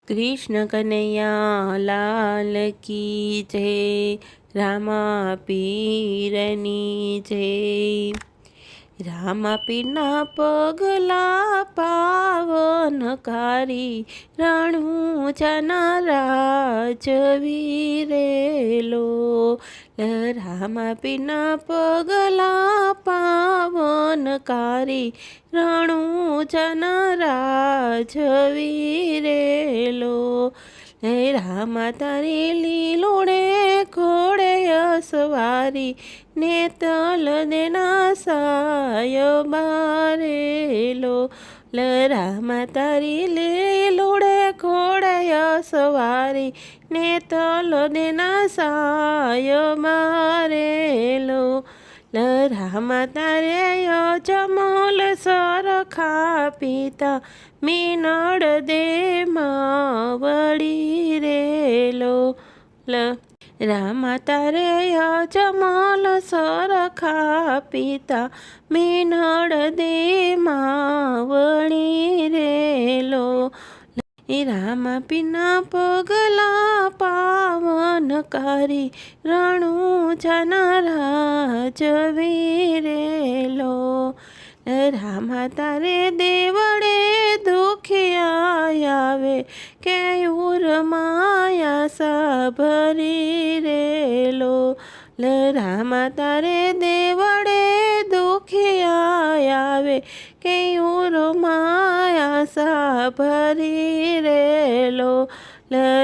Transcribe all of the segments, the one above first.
कृष्ण कन्हैया लाल की जय। रामा पीरनी जय। रामा पीरना पगला पावनकारी रણુજાના રાજવીરેલો। રામા પીરના પગલા પાવનकारी રણુજાના રાજવીરેલો। રામા તારી લીલોડે ઘોડે અસવારી ને તલ દેના સાયબારેલો। રામા તારી લીલોડે ઘોડે અસવારી ને તલ દેના સાયબારેલો। રામા તારે અજમલ સરખા પિતા મીનળ દે માવડી રેલો। રામા તારે અજમલ સરખા પિતા મીનળ દે માવડી રેલો। રામા પીરના પગલા પાવનकारी રણુજાના રાજવીરેલો। રામા તારે દેવળે દુખિયા આવે કેયુર માયા સાભરી રેલો। રામા તારે દેવળે દુખિયા આવે કેયુર માયા સાભરી રેલો।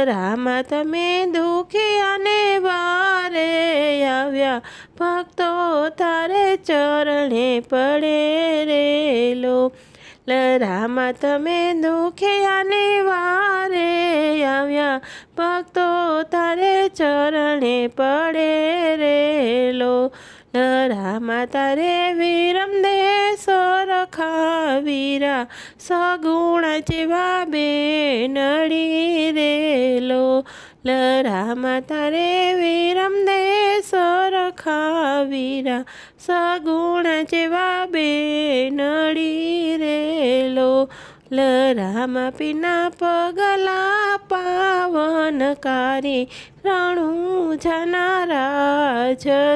રામા તમે દુખિયાને વારે આવ્યા ભક્તો તારે ચરણે પડે રેલો। રામા તમે દુખિયાને વારે આવ્યા ભક્તો તારે ચરણે પડે રેલો। રામા તારે વિરમ દે સરખા વીરા સગુણ જેવા બેનડી રેલો। રામા તારે વિરમ દે સરખા વીરા સગુણ જેવા બેનડી રેલો। રામા પીરના પગલા પાવનकारी રણુજાના રાજવીરેલો।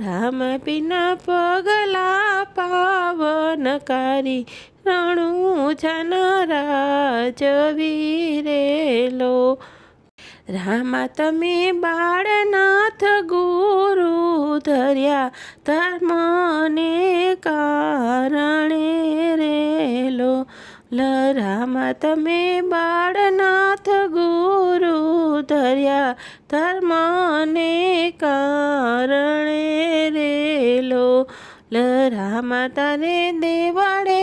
રામા પીરના પગલા પાવનकारी રણુજાના રાજવીરેલો। રામા તમે બાળનાથ ગુરુ ધર્યા ધર્મને કારણે રેલો। રામા તમે બાળનાથ ગુરુ ધર્યા ધર્મને કારણે રેલો। રામા તારે દેવળે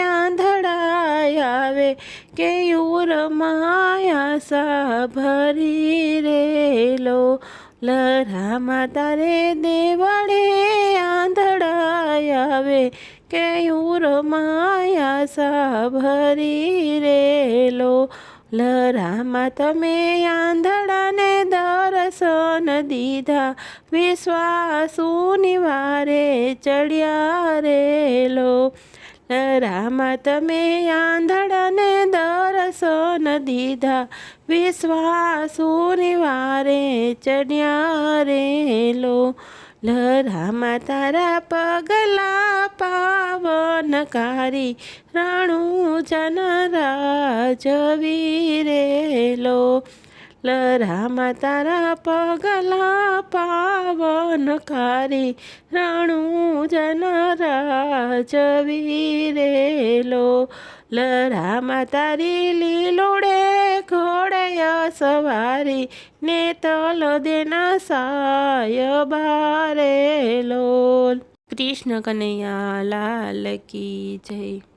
આંધળા આવે કેયુર માયા સાભરી રેલો। રામા તારે દેવળે આંધળા આવે કેયુર માયા સાભરી રેલો। રામા તમે આંધળાને દર્શન દીધા વિશ્વાસુની વારે ચડ્યા રેલો। રામા તમે આંધળાને દર્શન દીધા વિશ્વાસુની વારે ચડ્યા રેલો। રામા તારા પગલા પાવનकारी રણુજાના રાજવીરેલો। રામા તારા પગલા પાવનकारी રણુજાના રાજવીરેલો। રામા તારી લીલોડે ઘોડે અસવારી ને તલ દેના સાયબારેલો। कृष्ण कन्हैया लाल की जय।